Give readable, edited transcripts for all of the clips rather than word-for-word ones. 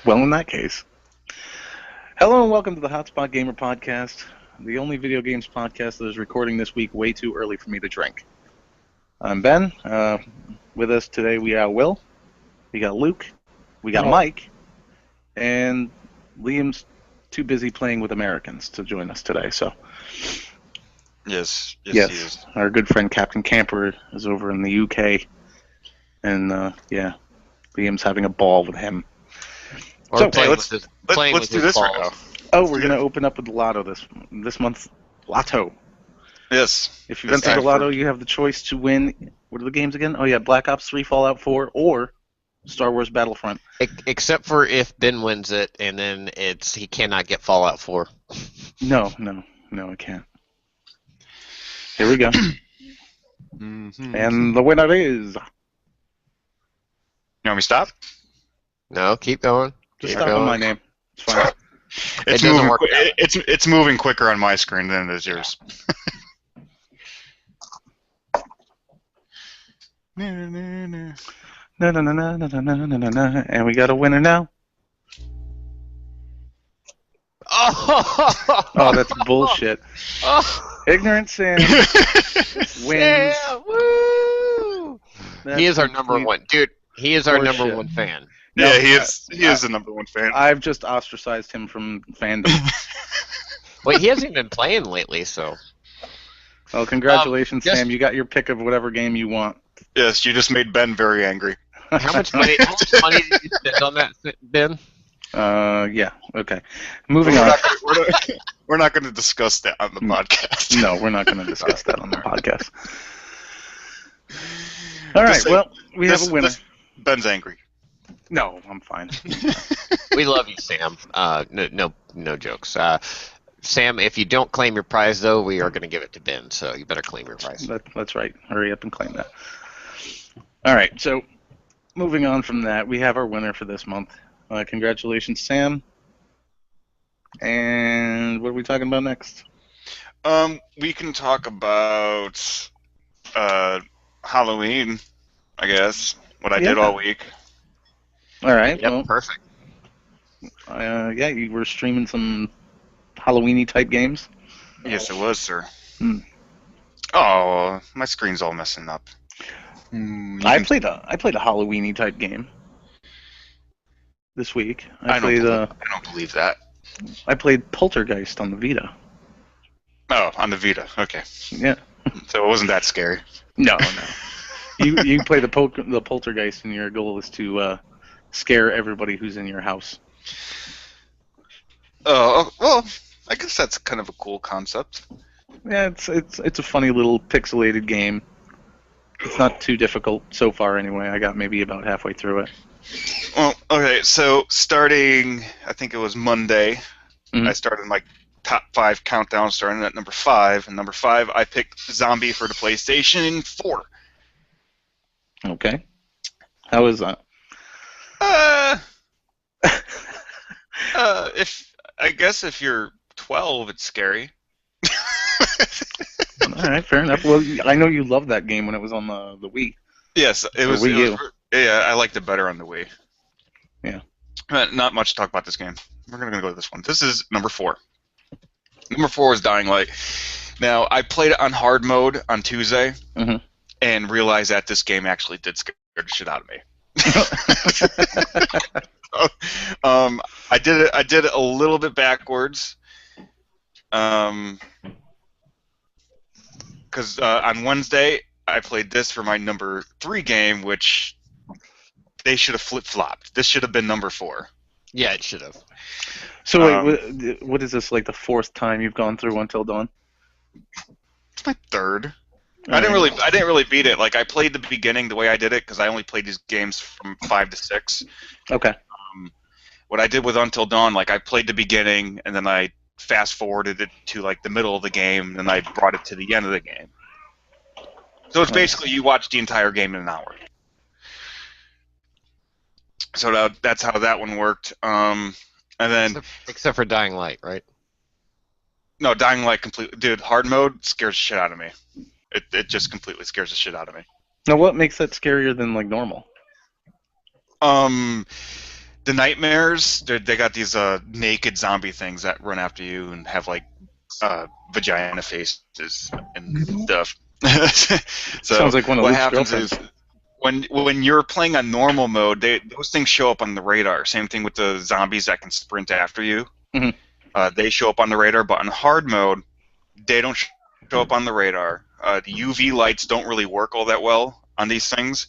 Well, in that case, hello and welcome to the Hotspot Gamer Podcast, the only video games podcast that is recording this week way too early for me to drink. I'm Ben. With us today we got Will, we got Luke, we got Mike, and Liam's too busy playing with Americans to join us today. So, yes, he is. Our good friend Captain Camper is over in the UK, and Liam's having a ball with him. So let's do this right now. Oh, we're gonna open up with the Lotto this month's Lotto. Yes. If you've entered the Lotto, you have the choice to win. What are the games again? Oh yeah, Black Ops 3, Fallout 4, or Star Wars Battlefront. Except for if Ben wins it, and then he cannot get Fallout 4. No, I can't. Here we go. And the winner is. You want me to stop? No, keep going. Just stop on my name. It's fine. It's moving quicker on my screen than it is yours. No. And we got a winner now. Oh, that's bullshit. Ignorant Sam wins. Sam, woo! He is our number one dude. He is our number one fan. Yeah, he is the number one fan. I've just ostracized him from fandom. Wait, he hasn't been playing lately, so. Well, congratulations, Sam. You got your pick of whatever game you want. Yes, you just made Ben very angry. How much money did you spend on that, Ben? Yeah. Okay. Moving on. We're not going to discuss that on the podcast. No, we're not going to discuss that on the podcast. All right. Well, we have a winner. Ben's angry. No, I'm fine. We love you, Sam. No jokes. Sam, if you don't claim your prize, though, we are going to give it to Ben, so you better claim your prize. That's right. Hurry up and claim that. All right, so moving on from that, we have our winner for this month. Congratulations, Sam. And what are we talking about next? We can talk about Halloween, I guess, what I did all week. All right. Yep, well, perfect. You were streaming some Halloween-y type games? Yes, it was, sir. Oh, my screen's all messing up. I played a Halloween-y type game this week. I don't believe that. I played Poltergeist on the Vita. Oh, on the Vita. Okay. Yeah. So it wasn't that scary. No. You play the Poltergeist, and your goal is to scare everybody who's in your house. Oh, well, I guess that's kind of a cool concept. Yeah, it's a funny little pixelated game. It's not too difficult so far, anyway. I got maybe about halfway through it. Well, okay, so starting, I think it was Monday, I started my top 5 countdown, starting at number 5. And number 5, I picked Zombie for the PlayStation 4. Okay. How is that? I guess if you're 12, it's scary. All right, fair enough. Well, I know you loved that game when it was on the Wii. Yes, it was. Wii U. Yeah, I liked it better on the Wii. Yeah. Not much to talk about this game. We're going to go to this one. This is number 4. Number 4 is Dying Light. Now, I played it on hard mode on Tuesday and realized that this game actually did scare the shit out of me. I did it a little bit backwards. Because on Wednesday, I played this for my number 3 game, which they should have flip-flopped. This should have been number 4. Yeah, it should have. So wait, what is this, like the 4th time you've gone through Until Dawn? It's my 3rd. I didn't really beat it. Like, I played the beginning the way I did it because I only played these games from 5 to 6. Okay. What I did with Until Dawn, like, I played the beginning and then I fast-forwarded it to, like, the middle of the game, and I brought it to the end of the game. So it's basically you watch the entire game in an hour. So that's how that one worked. And then except for Dying Light, right? No, Dying Light completely. Dude, hard mode scares the shit out of me. It just completely scares the shit out of me. Now, what makes that scarier than like normal? The nightmares, they got these naked zombie things that run after you and have like vagina faces and stuff. So Sounds like one of what Luke's happens girlfriends. is when you're playing on normal mode, those things show up on the radar. Same thing with the zombies that can sprint after you. Mm-hmm. They show up on the radar, but on hard mode, they don't show up on the radar. The UV lights don't really work all that well on these things.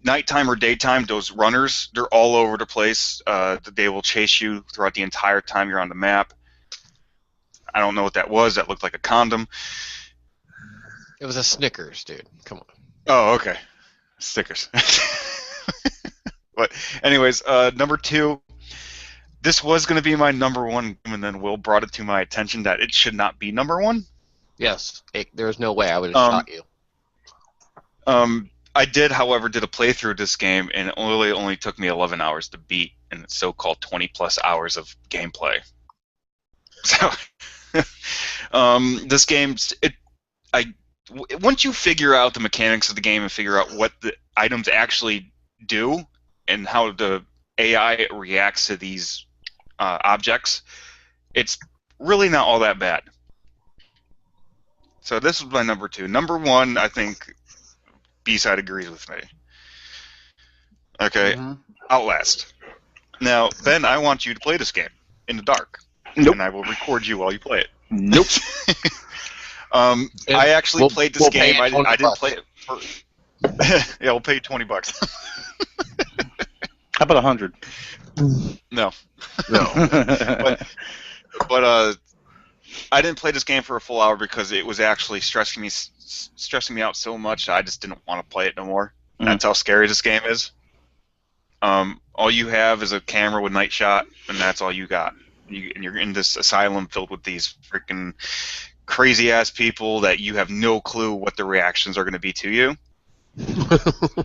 Nighttime or daytime, those runners, they're all over the place. They will chase you throughout the entire time you're on the map. I don't know what that was. That looked like a condom. It was a Snickers, dude. Come on. Oh, okay. Stickers. But anyways, number 2. This was going to be my number 1, and then Will brought it to my attention that it should not be number 1. Yes. There's no way I would have shot you. I did, however, did a playthrough of this game, and it only took me 11 hours to beat, and it's so-called 20-plus hours of gameplay. So, this game, once you figure out the mechanics of the game and figure out what the items actually do and how the AI reacts to these objects, it's really not all that bad. So this was my number 2. Number 1, I think B-side agrees with me. Okay, Outlast. Now, Ben, I want you to play this game in the dark. Nope. And I will record you while you play it. Nope. I actually played this game. I didn't play it for... Yeah, we'll pay you $20. How about 100? No. No. But I didn't play this game for a full hour because it was actually stressing me out so much I just didn't want to play it no more. That's how scary this game is. All you have is a camera with night shot, and that's all you got. And you're in this asylum filled with these freaking crazy-ass people that you have no clue what the reactions are going to be to you.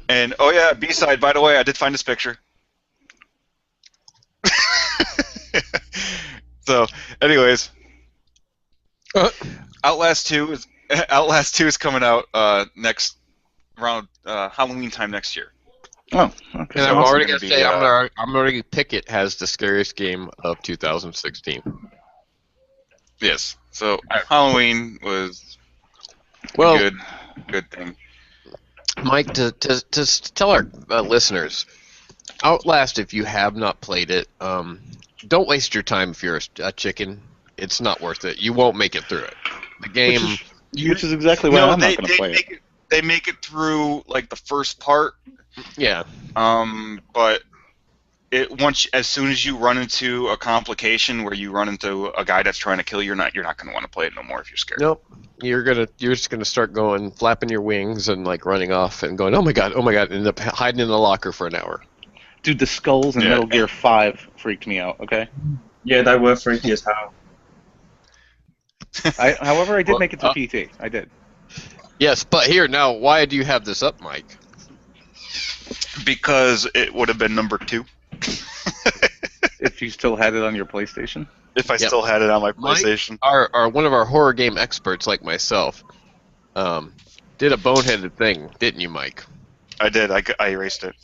And, oh yeah, B-side, by the way, I did find this picture. So, anyways, Outlast 2 is coming out next around Halloween time next year. Oh, okay. And So I'm it's already gonna gonna be, say I'm already pick it as the scariest game of 2016. Yes. So Halloween was Well, a good thing. Mike, to tell our listeners, Outlast, if you have not played it, don't waste your time if you're a chicken. It's not worth it. You won't make it through it. The game... Which is exactly why I'm not going to play it. They make it through, like, the first part. Yeah. But as soon as you run into a complication where you run into a guy that's trying to kill you, you're not going to want to play it no more if you're scared. Nope. You're just gonna start going, flapping your wings and like running off and going, oh my god, and end up hiding in the locker for an hour. Dude, the skulls in Metal Gear 5 freaked me out. Okay. Yeah, they were freaky as hell. However, I did make it to PT. I did. Yes, but here now, why do you have this up, Mike? Because it would have been number 2. If you still had it on your PlayStation. If I still had it on my PlayStation. Mike, one of our horror game experts, like myself, did a boneheaded thing, didn't you, Mike? I did. I erased it.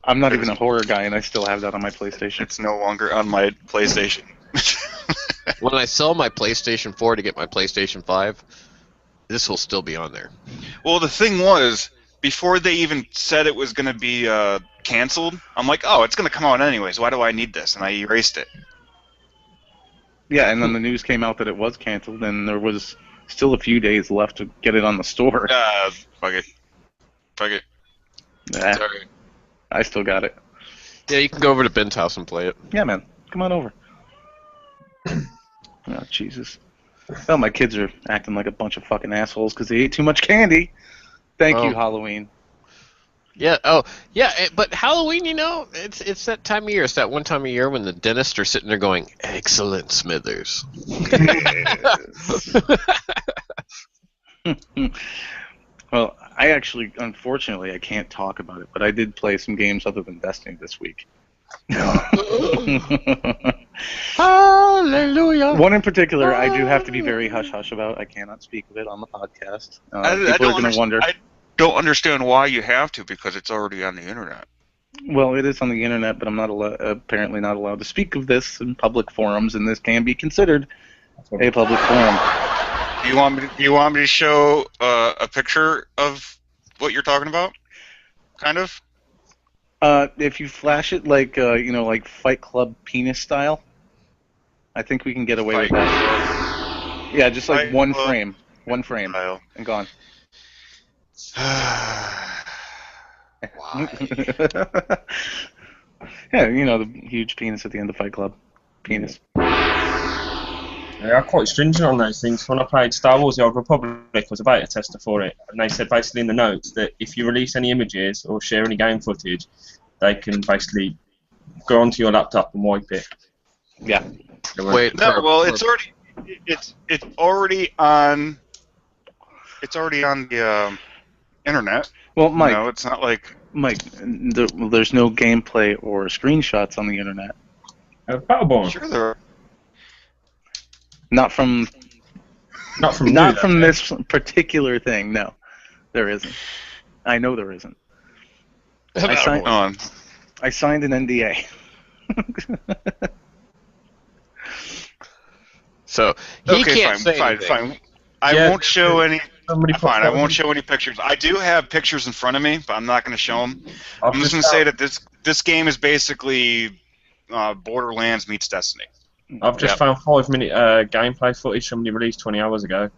I'm not even a horror guy, and I still have that on my PlayStation. It's no longer on my PlayStation. When I sell my PlayStation 4 to get my PlayStation 5, this will still be on there. Well, the thing was, before they even said it was going to be canceled, I'm like, oh, it's going to come out anyways. Why do I need this? And I erased it. Yeah, and then the news came out that it was canceled, and there was still a few days left to get it on the store. Fuck it. Fuck it. Nah, Sorry. I still got it. Yeah, you can go over to Ben's house and play it. Yeah, man. Come on over. Oh, Jesus. Oh, my kids are acting like a bunch of fucking assholes because they ate too much candy. Thank you, Halloween. Yeah. But Halloween, it's that time of year. It's that one time of year when the dentists are sitting there going, "Excellent, Smithers." Well, I actually, unfortunately, I can't talk about it, but I did play some games other than Destiny this week. Hallelujah. One in particular, I do have to be very hush-hush about. I cannot speak of it on the podcast. People are going to wonder. don't understand why you have to, because it's already on the internet. Well, it is on the internet, but I'm not apparently not allowed to speak of this in public forums, and this can be considered a public forum. Do you want me to show a picture of what you're talking about? Kind of. If you flash it like like Fight Club penis style, I think we can get away with that. Yeah, just like one frame, and gone. Why? Yeah, the huge penis at the end of Fight Club. Penis. They are quite stringent on those things. When I played Star Wars: The Old Republic, I was a beta tester for it, and they said basically in the notes that if you release any images or share any game footage, they can basically go onto your laptop and wipe it. Yeah. Wait. It's already on the internet. Well, Mike. It's not like there's no gameplay or screenshots on the internet. Battleborn. Sure, there are. Not from this particular thing. No, there isn't. I know there isn't. I signed an NDA. So he can't say anything. Fine. I won't show any. Fine, I won't show any pictures. I do have pictures in front of me, but I'm not going to show them. I'm just going to say that this game is basically Borderlands meets Destiny. I've just found 5-minute gameplay footage somebody released 20 hours ago.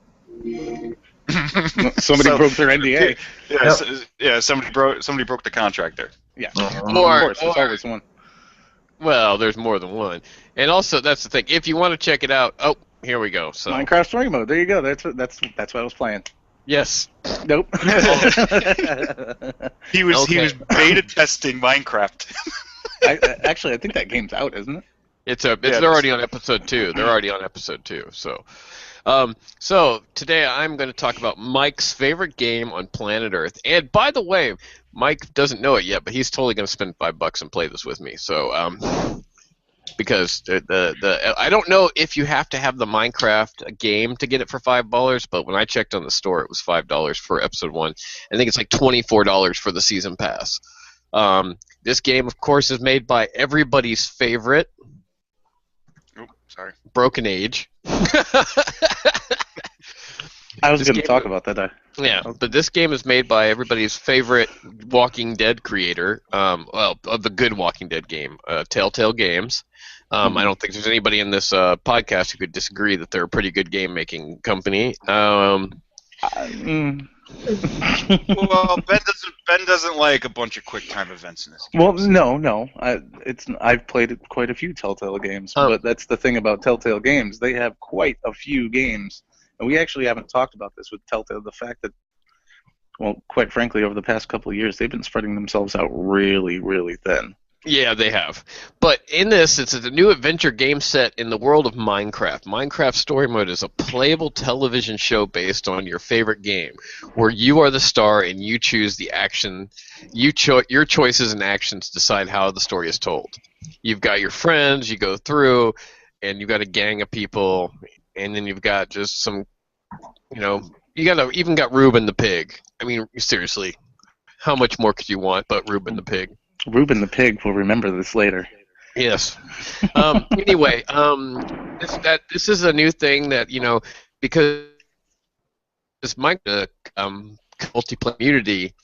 Somebody broke their NDA. Yeah, somebody broke the contract there. Yeah, Or, of course, there's always one. Well, there's more than one, and also that's the thing. If you want to check it out, here we go. So Minecraft Story Mode. There you go. That's what I was playing. yes. Nope. He was beta testing Minecraft. I think that game's out, isn't it? They're already on episode 2. They're already on episode 2. So, so today I'm going to talk about Mike's favorite game on planet Earth. And by the way, Mike doesn't know it yet, but he's totally going to spend $5 and play this with me. So, because I don't know if you have to have the Minecraft game to get it for $5, but when I checked on the store, it was $5 for episode 1. I think it's like $24 for the season pass. This game, of course, is made by everybody's favorite. Sorry. Broken Age. I was going to talk about that. Yeah, but this game is made by everybody's favorite Walking Dead creator. Of the good Walking Dead game, Telltale Games. I don't think there's anybody in this podcast who could disagree that they're a pretty good game-making company. Well, Ben doesn't like a bunch of QuickTime events in this game. Well, no. I've played quite a few Telltale games, but that's the thing about Telltale Games. They have quite a few games, and we actually haven't talked about this with Telltale. The fact that, well, quite frankly, over the past couple of years, they've been spreading themselves out really, really thin. Yeah, they have. But in this, it's a new adventure game set in the world of Minecraft. Minecraft Story Mode is a playable television show based on your favorite game, where you are the star and you choose the action. Your choices and actions decide how the story is told. You've got your friends, you go through, and you've got a gang of people, and then you've got just some, even got Reuben the pig. I mean, seriously, how much more could you want but Reuben the pig? Reuben the pig will remember this later. Yes. Anyway, this is a new thing that, because Minecraft multiplayer community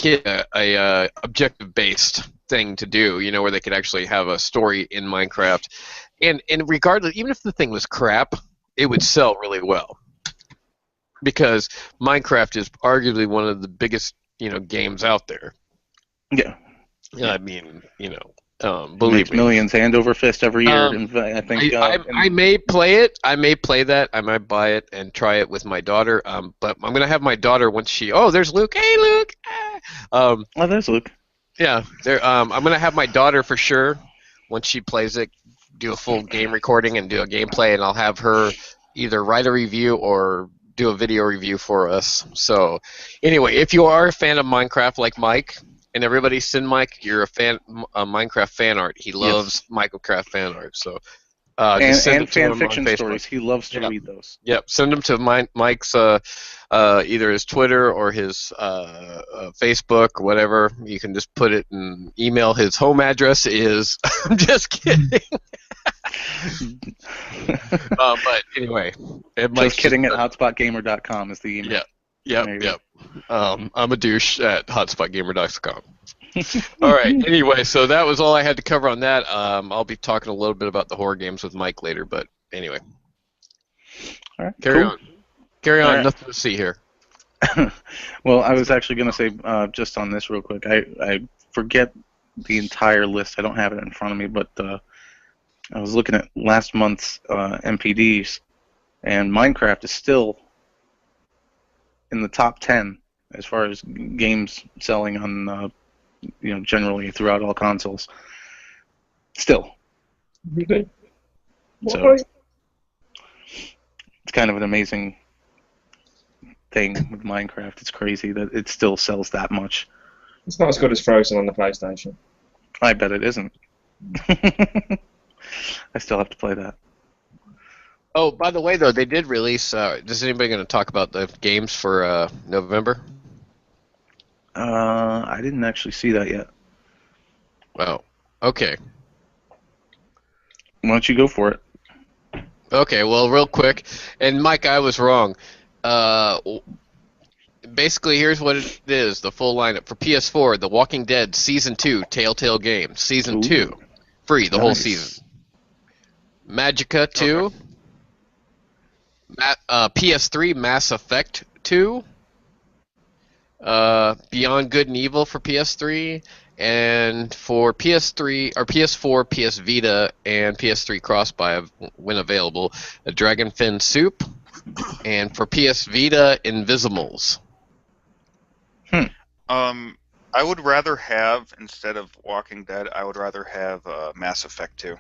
a objective-based thing to do, where they could actually have a story in Minecraft. And regardless, even if the thing was crap, it would sell really well. Because Minecraft is arguably one of the biggest, games out there. Yeah. I mean, believe me. Millions hand over fist every year. I think I may play it. I may play that. I might buy it and try it with my daughter. But I'm gonna have my daughter once she. Oh, there's Luke. Hey, Luke. Oh, there's Luke. Yeah. There. I'm gonna have my daughter for sure. Once she plays it, do a full game recording and do a gameplay, and I'll have her either write a review or do a video review for us. So, anyway, if you are a fan of Minecraft like Mike. And everybody send Mike, you're a Minecraft fan art. He loves Minecraft fan art. So And fan fiction stories. He loves to read those. Yep. Send them to Mike's either his Twitter or his Facebook or whatever. You can just put it in email. His home address is. I'm just kidding. But anyway, just kidding. At hotspotgamer.com is the email. Yep. I'm a douche at hotspotgamer.com. All right. Anyway, so that was all I had to cover on that. I'll be talking a little bit about the horror games with Mike later, but anyway. All right. Carry on. All right. Nothing to see here. Well, I was actually going to say just on this real quick. I forget the entire list. I don't have it in front of me, but I was looking at last month's MPDs, and Minecraft is still in the top 10 as far as games selling on. Generally throughout all consoles. Still. Okay. So it's kind of an amazing thing with Minecraft. It's crazy that it still sells that much. It's not as good as Frozen on the PlayStation. I bet it isn't. I still have to play that. Oh, by the way, though, they did release. Is anybody going to talk about the games for November? I didn't actually see that yet. Wow. Okay. Why don't you go for it? Okay, well, real quick. And, Mike, I was wrong. Basically, here's what it is, the full lineup. For PS4, The Walking Dead Season 2 Telltale Game. Season 2. Free, the whole season. Magicka 2. PS3, Mass Effect 2. Beyond Good and Evil for PS3, and for PS3 or PS4, PS Vita, and PS3 cross-buy when available, a Dragonfin Soup, and for PS Vita, Invisimals. I would rather have, instead of Walking Dead, I would rather have Mass Effect 2.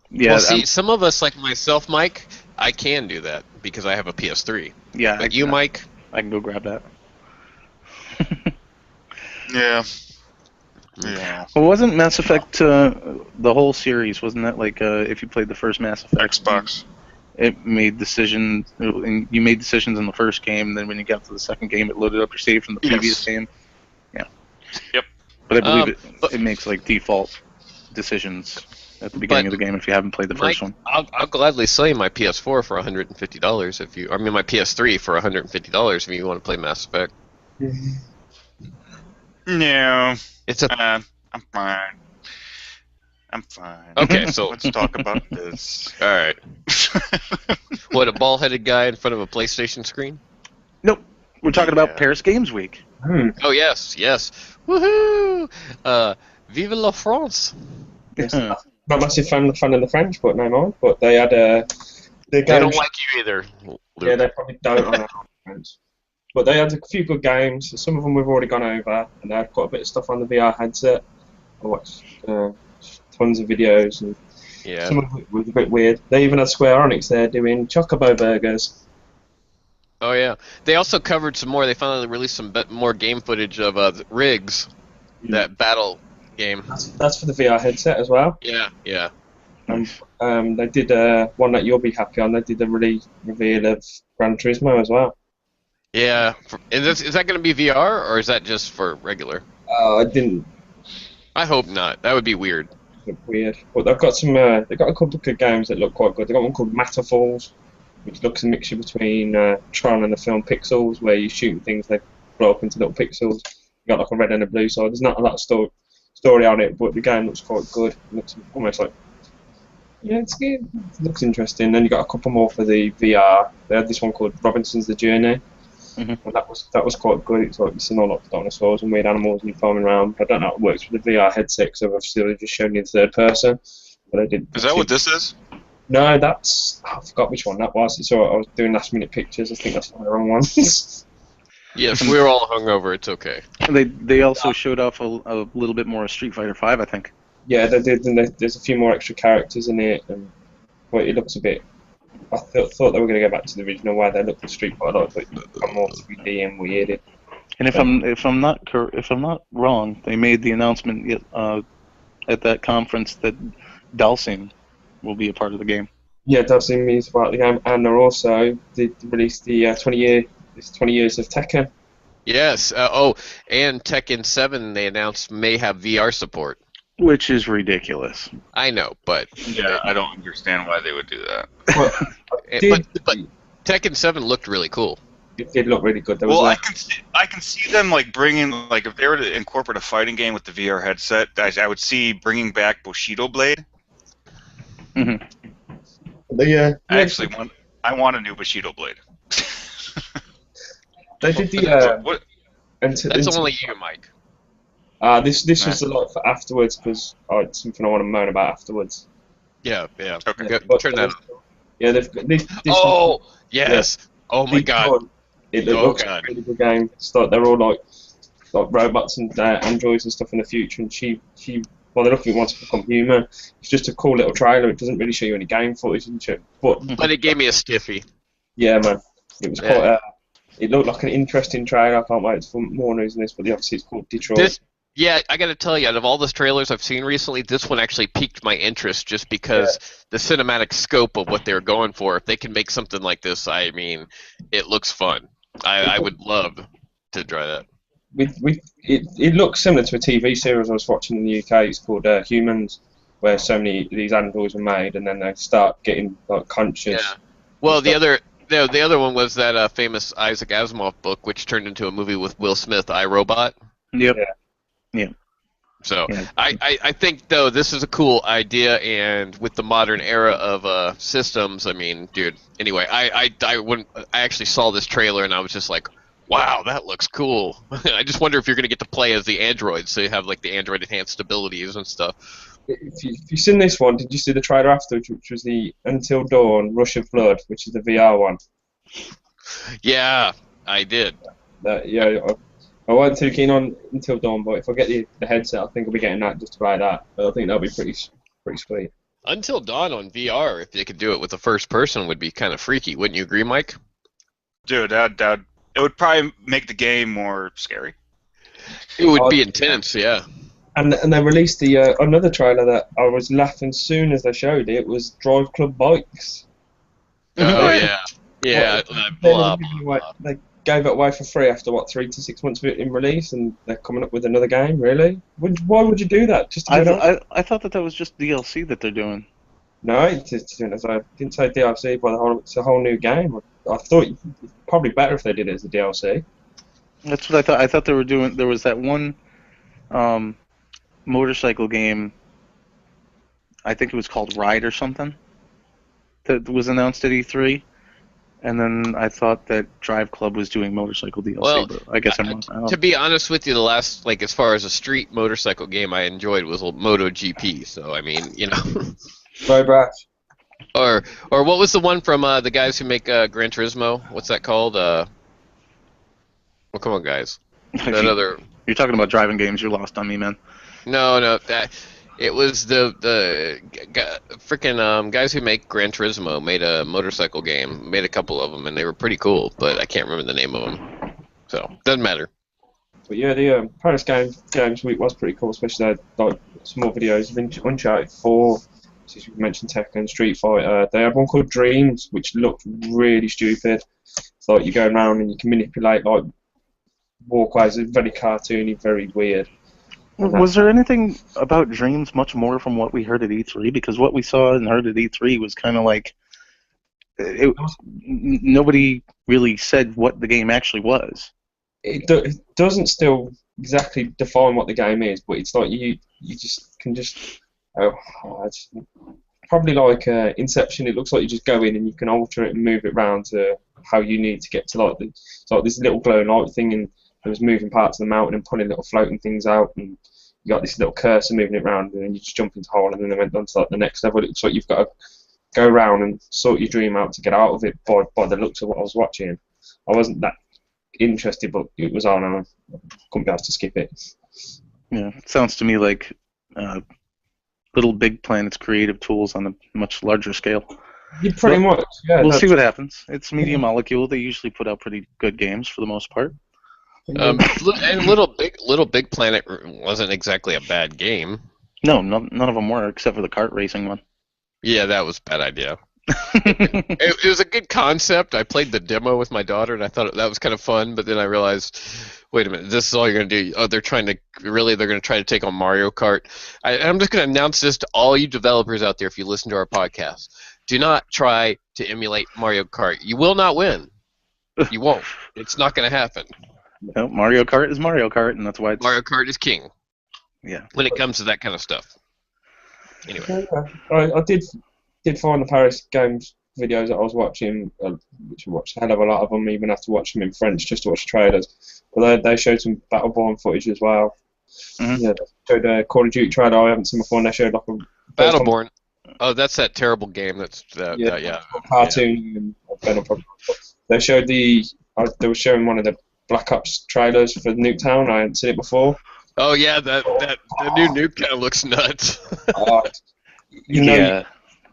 Yeah. Well, see, some of us, like myself, Mike, I can do that because I have a PS3. Yeah. But you, Mike? I can go grab that. Yeah. Well, wasn't Mass Effect the whole series? Wasn't that like if you played the first Mass Effect? Xbox. It made decisions. And you made decisions in the first game, and then when you got to the second game, it loaded up your save from the previous game. Yeah. Yep. But I believe it makes like default decisions at the beginning of the game if you haven't played the first one. I'll gladly sell you my PS4 for $150 if you. I mean, my PS3 for $150 if you want to play Mass Effect. No. It's a. I'm fine. Okay, so let's talk about this. All right. What, a bald-headed guy in front of a PlayStation screen? Nope. We're talking about Paris Games Week. Oh yes. Woohoo! Vive la France! Not a massive fan of the French, but no more. But they had they don't like you either, Luke. Yeah, they probably don't on French. But they had a few good games. Some of them we've already gone over, and they had quite a bit of stuff on the VR headset. I watched tons of videos, and some of it was a bit weird. They even had Square Enix there doing Chocobo burgers. Oh yeah, they also covered some more. They finally released some more game footage of Riggs, that battle game. That's for the VR headset as well. Yeah. They did one that you'll be happy on. They did the reveal of Gran Turismo as well. Yeah, is that going to be VR or is that just for regular? I didn't. I hope not. That would be weird. Weird, but they've got some. They've got a couple of good games that look quite good. They've got one called Matterfalls, which looks a mixture between Tron and the film Pixels, where you shoot things, they blow up into little pixels. You got like a red and a blue side. There's not a lot of story on it, but the game looks quite good. It looks almost like, it's good. It looks interesting. Then you got a couple more for the VR. They had this one called Robinson's The Journey. Mm-hmm. And that was quite good. It's like you're seeing all lots of dinosaurs and weird animals and you're farming around. I don't know how it works with the VR headset, because obviously they've just shown you in third person. But I did. Is that what this is? No, I forgot which one that was. It's all right, I was doing last minute pictures. I think that's one of the wrong ones. Yes, we're all hungover. It's okay. They also showed off a little bit more of Street Fighter V, I think. Yeah, they did. And there's a few more extra characters in it, and it looks a bit. I thought they were going to go back to the original where they looked at Street Fighter, but it got more 3D and weird. And if I'm not wrong, they made the announcement at that conference that Dalsim will be a part of the game. Yeah, Dazzling Me is part of the game, and they're also released the 20 years of Tekken. Yes. And Tekken 7 they announced may have VR support. Which is ridiculous. I know, but Yeah, I don't understand why they would do that. but Tekken 7 looked really cool. It did look really good. I can see them like bringing, like, if they were to incorporate a fighting game with the VR headset, I would see bringing back Bushido Blade. Yeah. I want a new Bushido Blade. They did the. What? That's only you, Mike. This was a lot for afterwards because it's something I want to moan about afterwards. Yeah. Okay. Turn that on. Yeah, they've got this. Yes. Yeah. Oh my God. It looks like a really good game. They're all like robots and androids and stuff in the future, and she well, they're looking wants to become human. It's just a cool little trailer. It doesn't really show you any game footage and shit. But it gave me a stiffy. Yeah, man. It was quite. It looked like an interesting trailer. I can't wait for more news on this. But obviously, it's called Detroit. I got to tell you, out of all the trailers I've seen recently, this one actually piqued my interest just because the cinematic scope of what they're going for. If they can make something like this, I mean, it looks fun. I would love to try that. It looks similar to a TV series I was watching in the UK. It's called Humans, where so many of these androids were made, and then they start getting like conscious. Yeah. Well, the other one was that famous Isaac Asimov book, which turned into a movie with Will Smith, I, Robot. Yep. Yeah. So I think though this is a cool idea, and with the modern era of systems, I mean, dude. Anyway, I actually saw this trailer and I was just like, wow, that looks cool. I just wonder if you're gonna get to play as the androids, so you have like the android enhanced abilities and stuff. If you've seen this one, did you see the trailer afterwards, which was the Until Dawn Rush of Blood, which is the VR one? Yeah, I did. I wasn't too keen on Until Dawn, but if I get the headset, I think I'll be getting that just to buy that. But I think that'll be pretty sweet. Until Dawn on VR, if they could do it with the first person, would be kind of freaky. Wouldn't you agree, Mike? Dude, it would probably make the game more scary. It would be intense, yeah. And they released the another trailer that I was laughing as soon as they showed it. Was Drive Club Bikes. Oh yeah, yeah. They gave it away for free after 3 to 6 months of it in release, and they're coming up with another game. Really? Why would you do that? Just I thought that was just DLC that they're doing. No, I didn't say DLC, but it's a whole new game. I thought it'd probably better if they did it as a DLC. That's what I thought. I thought they were doing. There was that one motorcycle game. I think it was called Ride or something. That was announced at E3. And then I thought that Drive Club was doing motorcycle DLC, but I guess I'm not. To be honest with you, the last, like, as far as a street motorcycle game I enjoyed was MotoGP. So I mean, you know. Road Rash. Or what was the one from the guys who make Gran Turismo? What's that called? Well, come on, guys. Another. You're talking about driving games. You're lost on me, man. No. It was the freaking guys who make Gran Turismo made a motorcycle game, made a couple of them, and they were pretty cool, but I can't remember the name of them. So, doesn't matter. But yeah, the Paris Games Week was pretty cool, especially they had like some more videos of Uncharted 4, since you mentioned Tekken, Street Fighter. They had one called Dreams, which looked really stupid. It's like you go around and you can manipulate like walkways. It's very cartoony, very weird. Was there anything about Dreams much more from what we heard at E3? Because what we saw and heard at E3 was kind of like nobody really said what the game actually was. It doesn't still exactly define what the game is, but it's like you just can probably like Inception. It looks like you just go in and you can alter it and move it around to how you need to get to like this little glowing light thing, and there was moving parts of the mountain and pulling little floating things out, and you got this little cursor moving it around, and then you just jump into a hole, and then they went on to like the next level. It looks like you've got to go around and sort your dream out to get out of it by the looks of what I was watching. I wasn't that interested, but it was on, and I couldn't be asked to skip it. Yeah, it sounds to me like Little Big Planet's creative tools on a much larger scale. Yeah, pretty much, yeah. We'll see what happens. It's Media Molecule. They usually put out pretty good games for the most part. And Little Big Planet wasn't exactly a bad game. No, none of them were, except for the kart racing one. Yeah, that was a bad idea. It was a good concept. I played the demo with my daughter, and I thought that was kind of fun. But then I realized, wait a minute, this is all you're gonna do? Oh, they're gonna try to take on Mario Kart. I'm just gonna announce this to all you developers out there. If you listen to our podcast, do not try to emulate Mario Kart. You will not win. You won't. It's not gonna happen. No, Mario Kart is Mario Kart, and that's why Mario Kart is king. Yeah. When it comes to that kind of stuff. Anyway. I did find the Paris Games videos that I was watching, which I watched a hell of a lot of them, even have to watch them in French just to watch the trailers. But they showed some Battleborn footage as well. Mm-hmm. Yeah, they showed a Call of Duty trailer I haven't seen before, and they showed like a Battleborn. Oh, that's that terrible game. That's cartoon. And they showed they were showing one of the Black Ops trailers for Nuketown. I hadn't seen it before. Oh yeah, the new Nuketown looks nuts. You're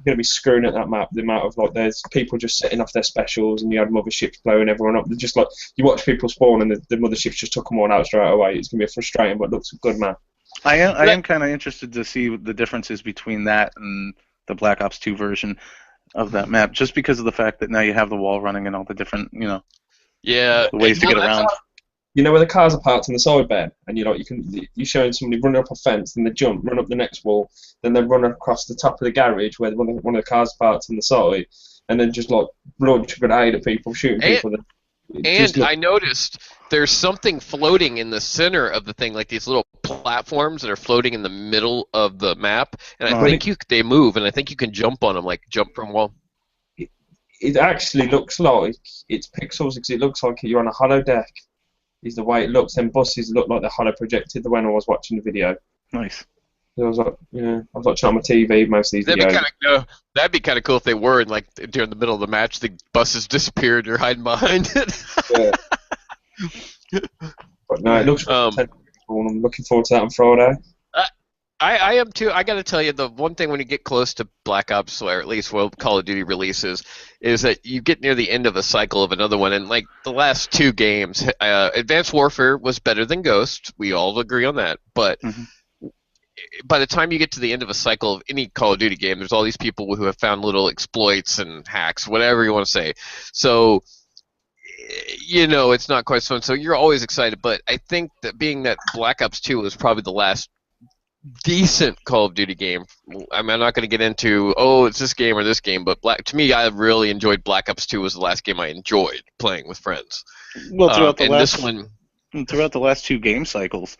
going to be screwing at that map. The amount of there's people just setting off their specials, and you had motherships blowing everyone up. They're just like you watch people spawn, and the motherships just took them all out straight away. It's going to be frustrating, but it looks a good map. I am kind of interested to see the differences between that and the Black Ops 2 version of that map, just because of the fact that now you have the wall running and all the different, the ways to get around. You know where the cars are parked on the side bed, and you're showing somebody running up a fence, then they jump, run up the next wall, then they run across the top of the garage where one of the cars parked on the side, and then just launch a grenade at people, shooting people. I noticed there's something floating in the center of the thing, like these little platforms that are floating in the middle of the map, and I think they move, and I think you can jump on them, like jump from wall. It actually looks like it's pixels because it looks like you're on a holodeck. Is the way it looks. Then buses look like they're hollow projected. When I was watching the video. Nice. I was watching on my TV most of these videos. That'd be kind of cool if they were, and during the middle of the match, the buses disappeared. You're hiding behind it. Yeah. But no, it looks cool, and I'm looking forward to that on Friday. I am too. I got to tell you, the one thing when you get close to Black Ops, or at least Call of Duty releases, is that you get near the end of a cycle of another one. And the last two games, Advanced Warfare was better than Ghost. We all agree on that. But by the time you get to the end of a cycle of any Call of Duty game, there's all these people who have found little exploits and hacks, whatever you want to say. So, it's not quite so. So you're always excited. But I think that being that Black Ops 2 was probably the last decent Call of Duty game. I'm not going to get into it's this game or this game, but to me, I really enjoyed Black Ops 2. Was the last game I enjoyed playing with friends. Well, throughout the last two game cycles,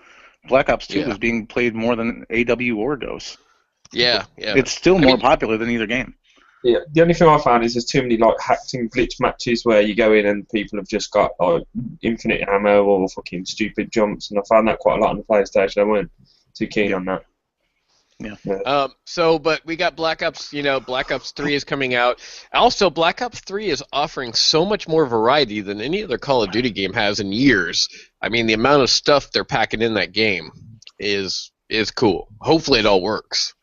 Black Ops 2 was being played more than AW or Ghost. Yeah. It's still more popular than either game. Yeah, the only thing I found is there's too many hacked and glitch matches where you go in and people have just got infinite ammo or fucking stupid jumps, and I found that quite a lot on the PlayStation. I weren't too keen on that. Yeah. But we got Black Ops. Black Ops 3 is coming out. Also, Black Ops 3 is offering so much more variety than any other Call of Duty game has in years. I mean, the amount of stuff they're packing in that game is cool. Hopefully, it all works.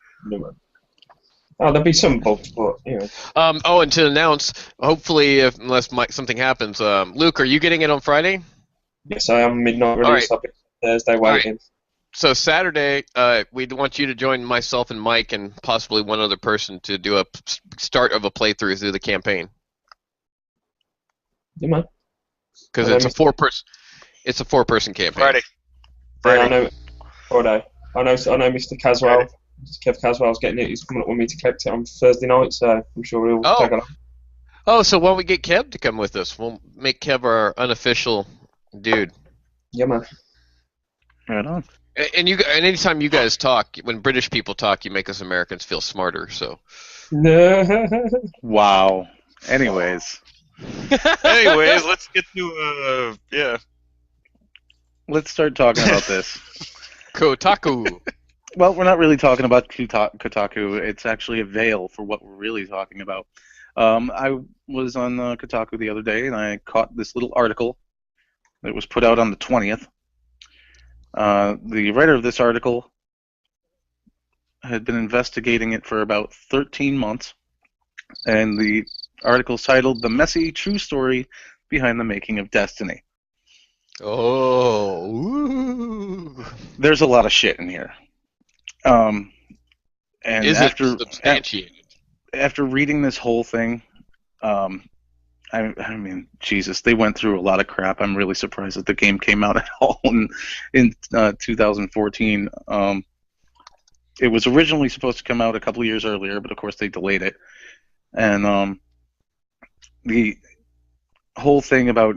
There'll be some bugs, but and to announce, hopefully, unless something happens, Luke, are you getting it on Friday? Yes, I am. Midnight release. I'll be Thursday waiting. Right. So Saturday, we'd want you to join myself and Mike and possibly one other person to do a start of a playthrough through the campaign. You mind? Because it's a four-person campaign. Friday. I know. Friday. I know. Mr. Caswell. Mr. Kev Caswell's getting it. He's coming up with me to collect it on Thursday night, so I'm sure he'll tag along. Oh, so why don't we get Kev to come with us? We'll make Kev our unofficial dude. Yeah, man. Right on. And anytime you guys talk, when British people talk, you make us Americans feel smarter. So. Wow. Anyways, let's get to Let's start talking about this. Kotaku. Well, we're not really talking about Kotaku. It's actually a veil for what we're really talking about. I was on Kotaku the other day, and I caught this little article that was put out on the 20th. The writer of this article had been investigating it for about 13 months, and the article's titled "The Messy True Story Behind the Making of Destiny." Oh, ooh. There's a lot of shit in here. And is it substantiated? after reading this whole thing, I mean, Jesus, they went through a lot of crap. I'm really surprised that the game came out at all in 2014. It was originally supposed to come out a couple of years earlier, but of course they delayed it. And the whole thing about,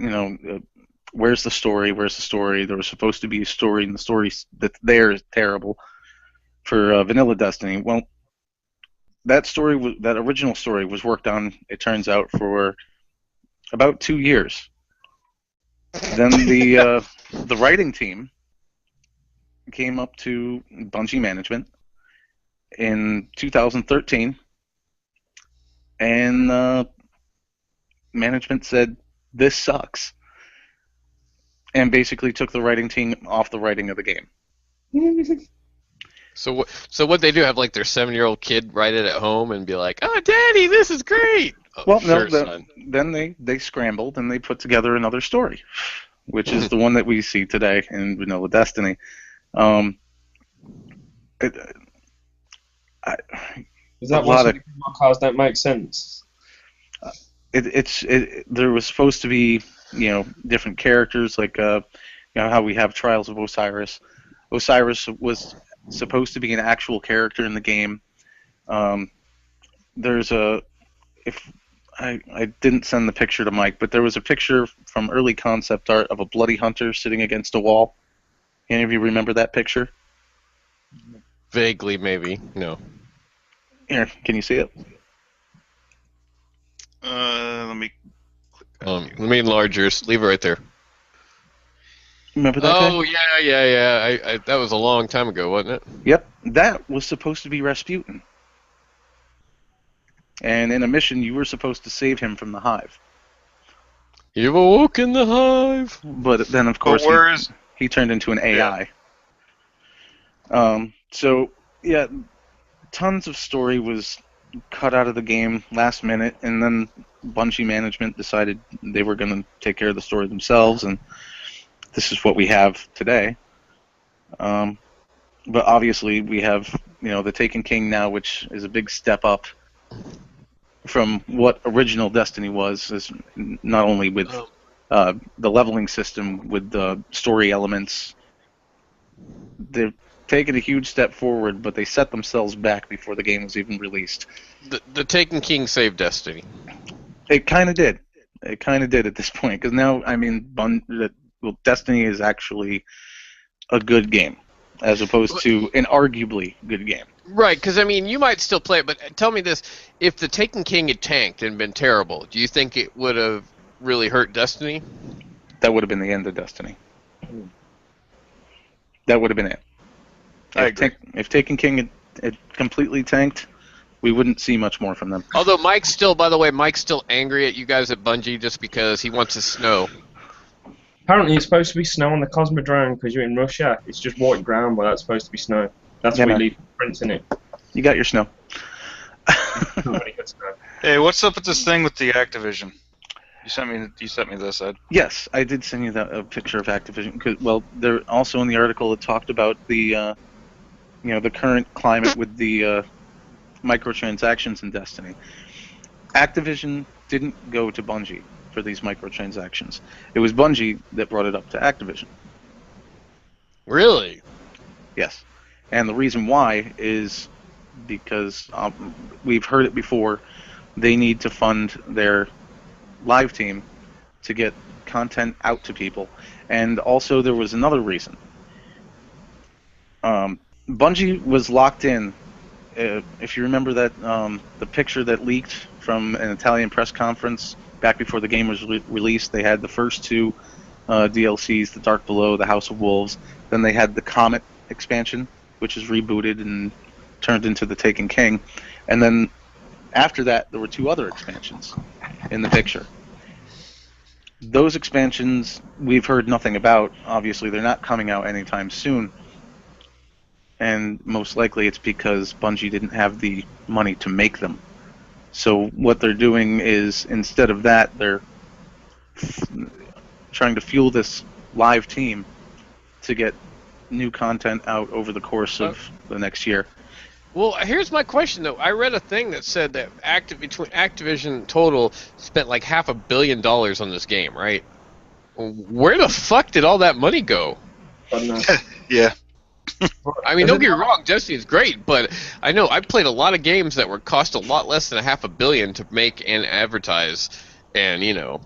where's the story? Where's the story? There was supposed to be a story, and the story that's there is terrible for Vanilla Destiny. Well, that original story was worked on, it turns out, for about 2 years. Then the writing team came up to Bungie management in 2013, and management said, "This sucks," and basically took the writing team off the writing of the game. So what they do, have like their 7-year-old kid write it at home and be like, "Oh, Daddy, this is great." Oh, well, sure, no, then they scrambled and they put together another story, which is the one that we see today in Vanilla Destiny. Is that one cars don't make sense? There was supposed to be, different characters, like how we have Trials of Osiris. Osiris was supposed to be an actual character in the game. I didn't send the picture to Mike, but there was a picture from early concept art of a bloody hunter sitting against a wall. Any of you remember that picture? Vaguely, maybe. No. Here, can you see it? Let me. Let me enlarge yours. Leave it right there. Remember that guy? Oh, yeah. That was a long time ago, wasn't it? Yep. That was supposed to be Rasputin. And in a mission, you were supposed to save him from the Hive. You've awoken the Hive. But then, of course, he turned into an AI. So, yeah, tons of story was cut out of the game last minute, and then Bungie management decided they were going to take care of the story themselves, and this is what we have today. But obviously, we have the Taken King now, which is a big step up from what original Destiny was, is not only with the leveling system, with the story elements. They've taken a huge step forward, but they set themselves back before the game was even released. The Taken King saved Destiny. It kind of did. It kind of did at this point, because now, I mean, Destiny is actually a good game, as opposed to an arguably good game. Right, because, I mean, you might still play it, but tell me this. If the Taken King had tanked and been terrible, do you think it would have really hurt Destiny? That would have been the end of Destiny. That would have been it. If Taken King had completely tanked, we wouldn't see much more from them. Although Mike's still angry at you guys at Bungie just because he wants his snow. Apparently it's supposed to be snow on the Cosmodrome because you're in Russia. It's just white ground, but that's supposed to be snow. That's where we leave prints in it. You got your snow. Hey, what's up with this thing with the Activision? You sent me this, Ed. Yes, I did send you a picture of Activision. Well, there also in the article it talked about the the current climate with the microtransactions in Destiny. Activision didn't go to Bungie for these microtransactions. It was Bungie that brought it up to Activision. Really? Yes. And the reason why is because we've heard it before. They need to fund their live team to get content out to people. And also there was another reason. Bungie was locked in. If you remember that the picture that leaked from an Italian press conference back before the game was released, they had the first two DLCs, The Dark Below, The House of Wolves. Then they had the Comet expansion, which is rebooted and turned into the Taken King. And then after that, there were two other expansions in the picture. Those expansions we've heard nothing about. Obviously, they're not coming out anytime soon. And most likely it's because Bungie didn't have the money to make them. So what they're doing is, instead of that, they're trying to fuel this live team to get new content out over the course of the next year. Well, here's my question though. I read a thing that said that Activision total spent like $500 million on this game, right? Where the fuck did all that money go? Yeah. I mean, don't get me wrong, Destiny is great, but I know I've played a lot of games that were cost a lot less than $500 million to make and advertise, and you know.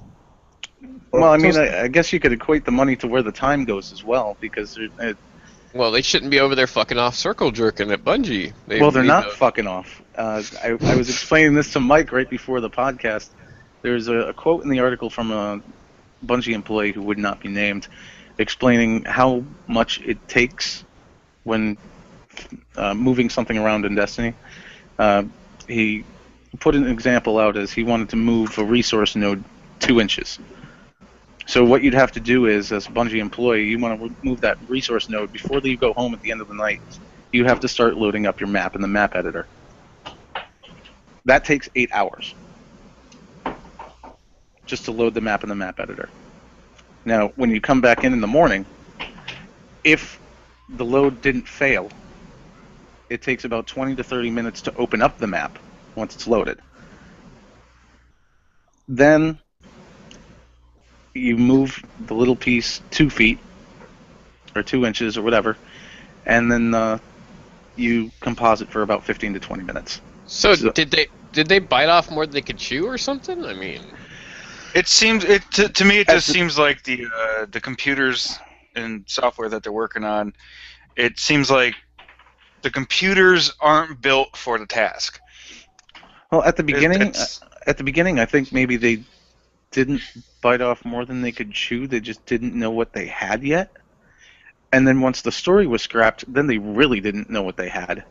Well, I mean, I guess you could equate the money to where the time goes as well, because well, they shouldn't be over there fucking off circle jerking at Bungie. They're not fucking off. I was explaining this to Mike right before the podcast. There's a quote in the article from a Bungie employee who would not be named, explaining how much it takes when moving something around in Destiny. He put an example out as he wanted to move a resource node 2 inches. So what you'd have to do is, as a Bungie employee, you want to move that resource node before you go home at the end of the night. You have to start loading up your map in the map editor. That takes 8 hours just to load the map in the map editor. Now, when you come back in the morning, if the load didn't fail, it takes about 20 to 30 minutes to open up the map once it's loaded. Then you move the little piece 2 feet or 2 inches or whatever, and then you composite for about 15 to 20 minutes. So did they bite off more than they could chew or something? I mean, it seems to me it just seems like the computers and software that they're working on. It seems like the computers aren't built for the task. Well, at the beginning, I think maybe they didn't bite off more than they could chew. They just didn't know what they had yet. And then once the story was scrapped, then they really didn't know what they had.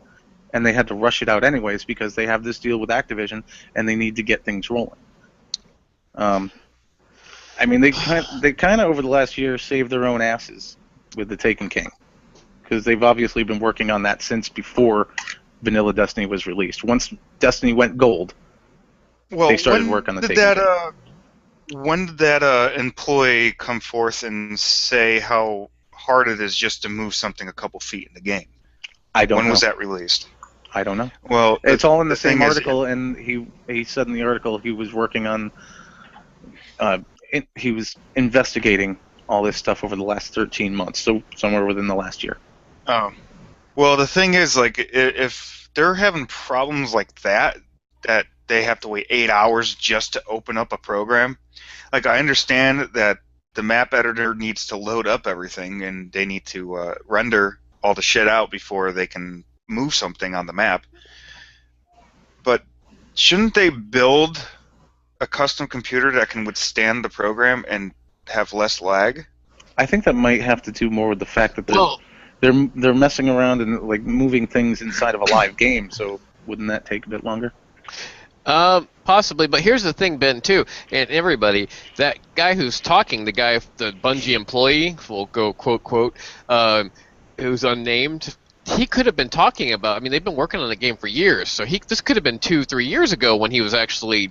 And they had to rush it out anyways because they have this deal with Activision and they need to get things rolling. I mean, they kind of over the last year saved their own asses with the Taken King, because they've obviously been working on that since before Vanilla Destiny was released. Once Destiny went gold, they started work on the Taken King. When did that employee come forth and say how hard it is just to move something a couple feet in the game? I don't know. When was that released? I don't know. Well, it's all in the same article, and he said in the article he was working on. He was investigating all this stuff over the last 13 months, so somewhere within the last year. Oh, well, the thing is, like, if they're having problems like that they have to wait 8 hours just to open up a program. Like, I understand that the map editor needs to load up everything, and they need to render all the shit out before they can move something on the map. But shouldn't they build a custom computer that can withstand the program and have less lag? I think that might have to do more with the fact that they're messing around and like moving things inside of a live game. So wouldn't that take a bit longer? Possibly, but here's the thing, Ben, too, and everybody, that guy who's talking, the Bungie employee, we'll go quote, who's unnamed, he could have been talking about, I mean, they've been working on the game for years, so this could have been 2-3 years ago when he was actually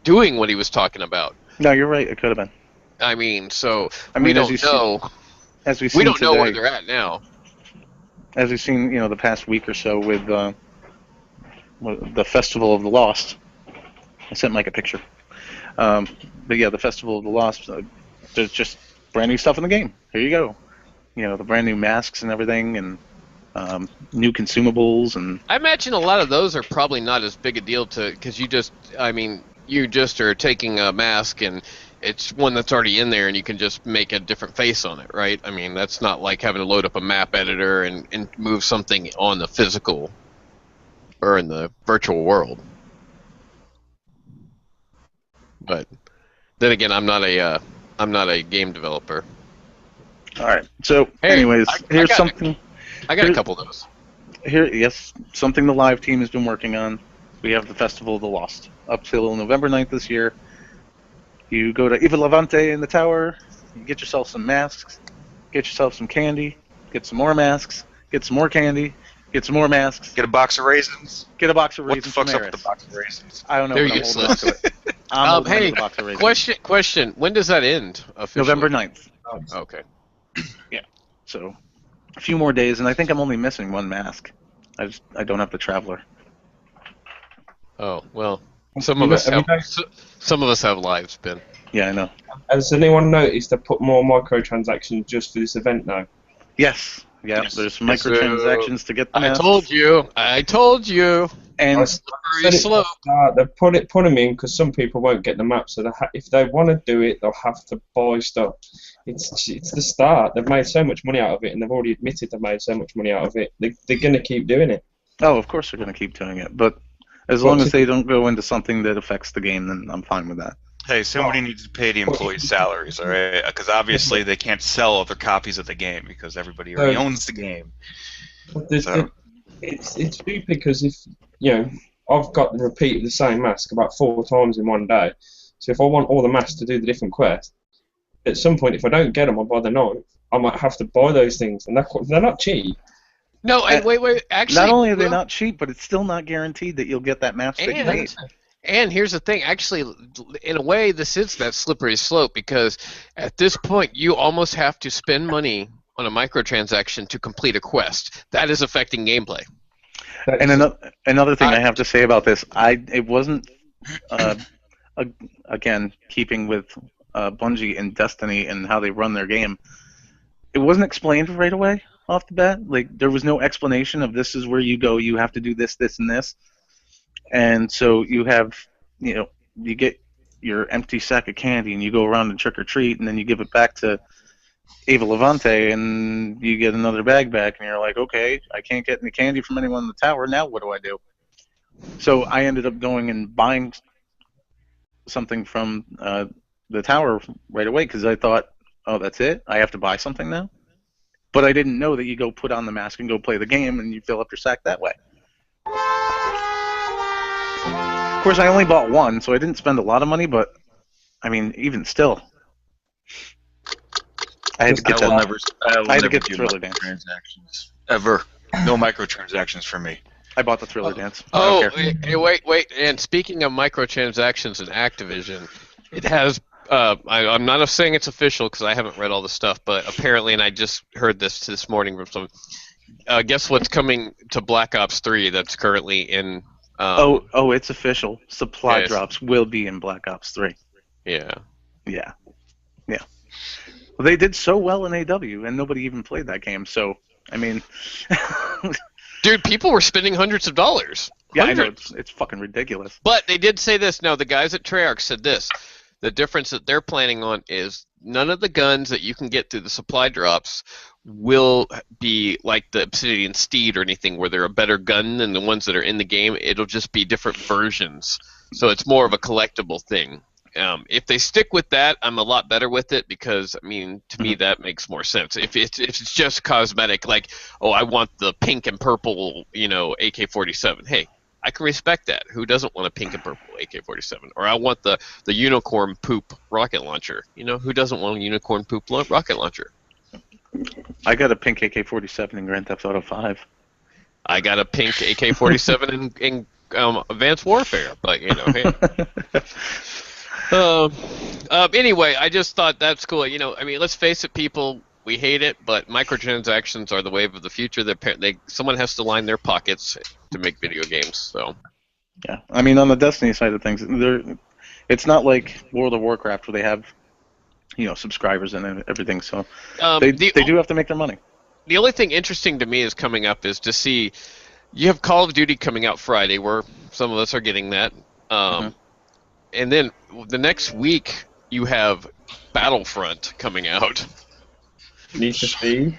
doing what he was talking about. No, you're right, it could have been. I mean, so, we don't know. We don't know where they're at now. As we've seen, the past week or so with the Festival of the Lost. I sent Mike a picture. But yeah, the Festival of the Lost, there's just brand new stuff in the game. Here you go. The brand new masks and everything, and new consumables. And I imagine a lot of those are probably not as big a deal because you just are taking a mask and it's one that's already in there and you can just make a different face on it, right? I mean, that's not like having to load up a map editor and move something on the physical or in the virtual world. But then again, I'm not a game developer. All right. So, anyways, here's something. I got a couple of those. Something the live team has been working on. We have the Festival of the Lost up till November 9th this year. You go to Eva Levante in the tower. You get yourself some masks. Get yourself some candy. Get some more masks. Get some more candy. Get some more masks. Get a box of raisins. Get a box of raisins. What the fuck's up with the box of raisins? I don't know. They're useless. Hey, question. When does that end officially? November 9th. Okay. Yeah. So, a few more days, and I think I'm only missing one mask. I don't have the Traveler. Oh well, some of us have lives, Ben. Yeah, I know. Has anyone noticed they put more microtransactions just for this event now? Yes. Yeah. Yes. There's microtransactions to get the I masks. told you. And Very slow. They've put them in because some people won't get the map, so if they want to do it, they'll have to buy stuff. It's the start. They've made so much money out of it, and they've already admitted they've made so much money out of it. They're going to keep doing it. oh, of course they're going to keep doing it, but as long as they don't go into something that affects the game, then I'm fine with that. Hey, somebody needs to pay the employees' salaries, all right? Because obviously they can't sell other copies of the game because everybody already owns the game. So. It's stupid because if I've got the repeat of the same mask about 4 times in one day. So if I want all the masks to do the different quests, at some point if I don't get them by the night, I might have to buy those things, and they're not cheap. No, and wait. Actually, not only are they not cheap, but it's still not guaranteed that you'll get that mask that you need. And here's the thing, actually, in a way, this is that slippery slope, because at this point, you almost have to spend money on a microtransaction to complete a quest. That is affecting gameplay. And another thing I have to say about this, it wasn't, again, keeping with Bungie and Destiny and how they run their game, it wasn't explained right away off the bat. Like, there was no explanation of this is where you go, you have to do this, this, and this. And so you have, you get your empty sack of candy and you go around and trick or treat, and then you give it back to Ava Levante and you get another bag back, and you're like, okay, I can't get any candy from anyone in the tower, now what do I do? So I ended up going and buying something from the tower right away because I thought, oh, that's it? I have to buy something now? But I didn't know that you go put on the mask and go play the game and you fill up your sack that way. Of course, I only bought one, so I didn't spend a lot of money, but, I mean, even still, I had to get I will never get the do Thriller Dance. Microtransactions. Ever. No microtransactions for me. I bought the Thriller Dance. Oh, wait. And speaking of microtransactions and Activision, it has, I'm not saying it's official because I haven't read all the stuff, but apparently, and I just heard this morning from someone, guess what's coming to Black Ops 3 that's currently in... it's official. Supply drops will be in Black Ops 3. Yeah. Well, they did so well in AW, and nobody even played that game. So, I mean, dude, people were spending hundreds of dollars. Yeah, I know, it's fucking ridiculous. But they did say this. No, the guys at Treyarch said this. The difference that they're planning on is none of the guns that you can get through the supply drops will be like the Obsidian Steed or anything where they're a better gun than the ones that are in the game. It'll just be different versions. So it's more of a collectible thing. If they stick with that, I'm a lot better with it because, I mean, to me that makes more sense. If it's just cosmetic, like, oh, I want the pink and purple, AK-47. Hey, I can respect that. Who doesn't want a pink and purple AK-47? Or I want the unicorn poop rocket launcher. Who doesn't want a unicorn poop rocket launcher? I got a pink AK-47 in Grand Theft Auto 5. I got a pink AK-47 in Advanced Warfare, but hey. Anyway, I just thought that's cool. I mean, let's face it, people, we hate it, but microtransactions are the wave of the future. Someone has to line their pockets to make video games. So. Yeah, I mean, on the Destiny side of things, it's not like World of Warcraft where they have, subscribers and everything. So they do have to make their money. The only thing interesting to me is coming up is to see, you have Call of Duty coming out Friday, where some of us are getting that. And then the next week, you have Battlefront coming out. Need for Speed?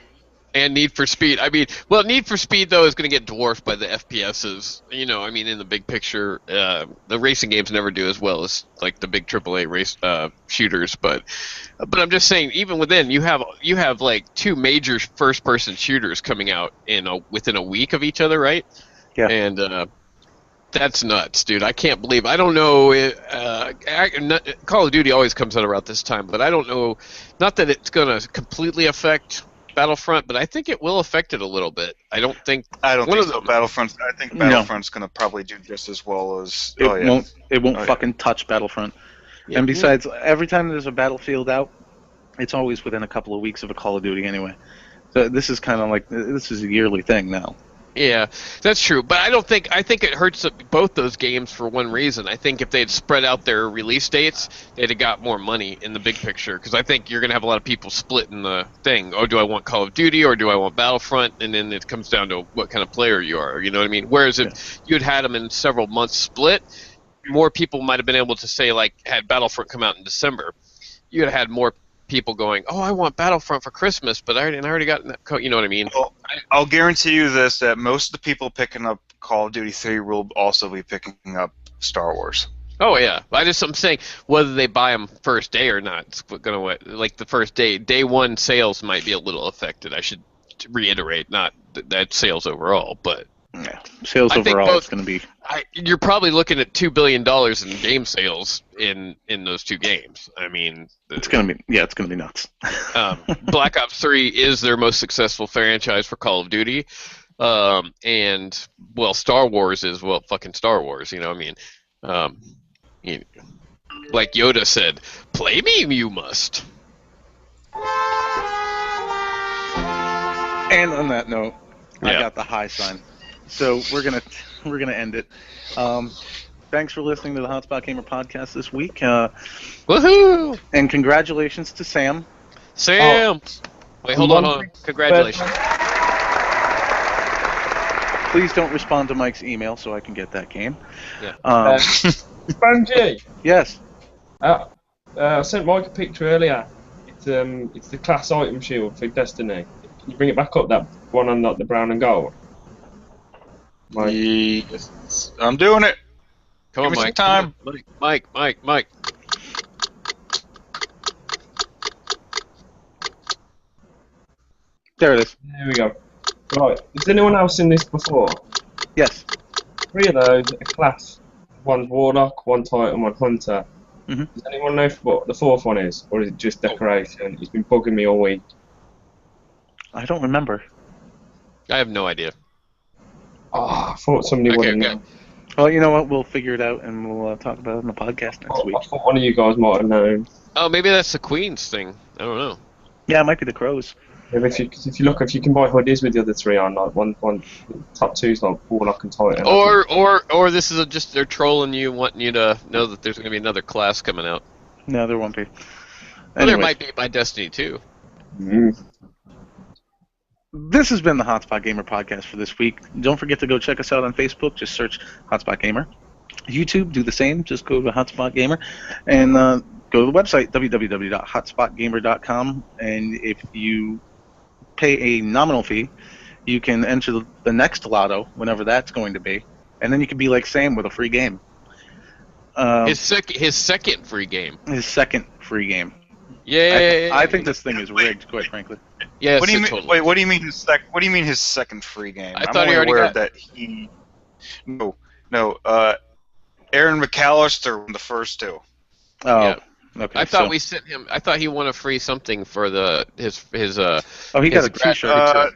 And Need for Speed. I mean, well, Need for Speed, though, is going to get dwarfed by the FPSs. I mean, in the big picture, the racing games never do as well as, like, the big AAA race shooters. But I'm just saying, even within, you have like 2 major first-person shooters coming out within a week of each other, right? Yeah. And... that's nuts, dude. I can't believe. I don't know. Call of Duty always comes out around this time, but I don't know. Not that it's going to completely affect Battlefront, but I think it will affect it a little bit. I don't think so. Battlefront's going to probably do just as well as. It won't fucking touch Battlefront. Yeah. And besides, every time there's a Battlefield out, it's always within a couple of weeks of a Call of Duty anyway. So this is kind of like, this is a yearly thing now. Yeah, that's true. But I think it hurts both those games for one reason. I think if they'd spread out their release dates, they'd have got more money in the big picture. Because I think you're going to have a lot of people splitting the thing. Oh, do I want Call of Duty or do I want Battlefront? And then it comes down to what kind of player you are. You know what I mean? Whereas if you'd had them in several months split, more people might have been able to say, like, had Battlefront come out in December, you'd have had more people going, oh, I want Battlefront for Christmas, but I already got that. You know what I mean? Well, I'll guarantee you this: that most of the people picking up Call of Duty 3 will also be picking up Star Wars. Oh yeah, I'm saying whether they buy them first day or not. It's gonna like the first day one sales might be a little affected. I should reiterate, not that sales overall, but yeah, sales overall it's going to be. You're probably looking at $2 billion in game sales in those two games. I mean, it's going to be nuts. Black Ops 3 is their most successful franchise for Call of Duty, and well, Star Wars is fucking Star Wars. You know what I mean? Like Yoda said, "Play me, you must." And on that note, I got the high sign. So we're gonna end it. Thanks for listening to the Hotspot Gamer podcast this week. Woohoo! And congratulations to Sam. Sam. Wait, hold on. Congratulations. Please don't respond to Mike's email so I can get that game. Yeah. Banji. Yes. I sent Mike a picture earlier. It's the class item shield for Destiny. Can you bring it back up? That one on the brown and gold. Mike. Yes. I'm doing it. Come on, Give me Mike. some time. Mike. There it is. There we go. Right. Has anyone else seen this before? Yes. 3 of those are class. One's Warlock, one Titan, one Hunter. Mm-hmm. Does anyone know what the 4th one is? Or is it just decoration? It's been bugging me all week. I don't remember. I have no idea. Oh, I thought somebody would have known. Well, you know what? We'll figure it out and we'll talk about it on the podcast next week. I thought one of you guys might have known. Oh, maybe that's the Queen's thing. I don't know. Yeah, it might be the Crows. Yeah, if you can buy hoodies with the other 3 on, like one top 2's like Warlock and Titan. Or this is just they're trolling you, wanting you to know that there's going to be another class coming out. No, there won't be. Well, there might be by Destiny too. Mm. This has been the Hotspot Gamer podcast for this week. Don't forget to go check us out on Facebook. Just search Hotspot Gamer. YouTube, do the same. Just go to Hotspot Gamer. And go to the website, www.hotspotgamer.com. And if you pay a nominal fee, you can enter the next lotto, whenever that's going to be. And then you can be like Sam with a free game. His second free game. His second free game. Yeah. I think this thing is rigged, quite frankly. Yes, what do you mean? totally. Wait, what do you mean his What do you mean his second free game? I thought he already aware got that he. No. Aaron McAllister won the first 2. Oh, yeah. Okay. I thought we sent him. I thought he won a free something for his. Oh, he got a T-shirt.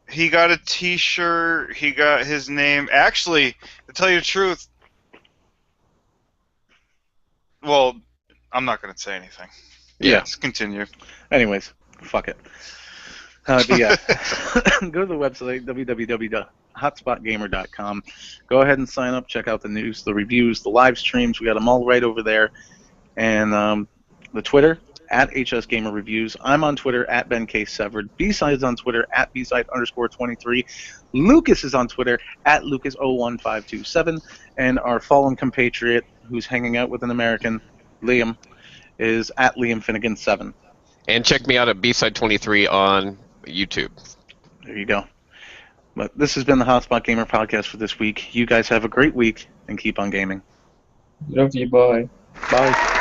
He got a T-shirt. He got his name. Actually, to tell you the truth, well, I'm not going to say anything. Yeah. Let's continue. Anyways, fuck it. But yeah, go to the website, www.hotspotgamer.com. Go ahead and sign up. Check out the news, the reviews, the live streams. We got them all right over there. And the Twitter, at HSGamerReviews. I'm on Twitter, at BenKSevered. B-Side's on Twitter, at B-Side_23. Lucas is on Twitter, at Lucas01527. And our fallen compatriot, who's hanging out with an American, Liam, is at LiamFinnegan7. And check me out at B-Side23 on YouTube. There you go. But this has been the Hotspot Gamer podcast for this week. You guys have a great week and keep on gaming. Love you, bye. Bye.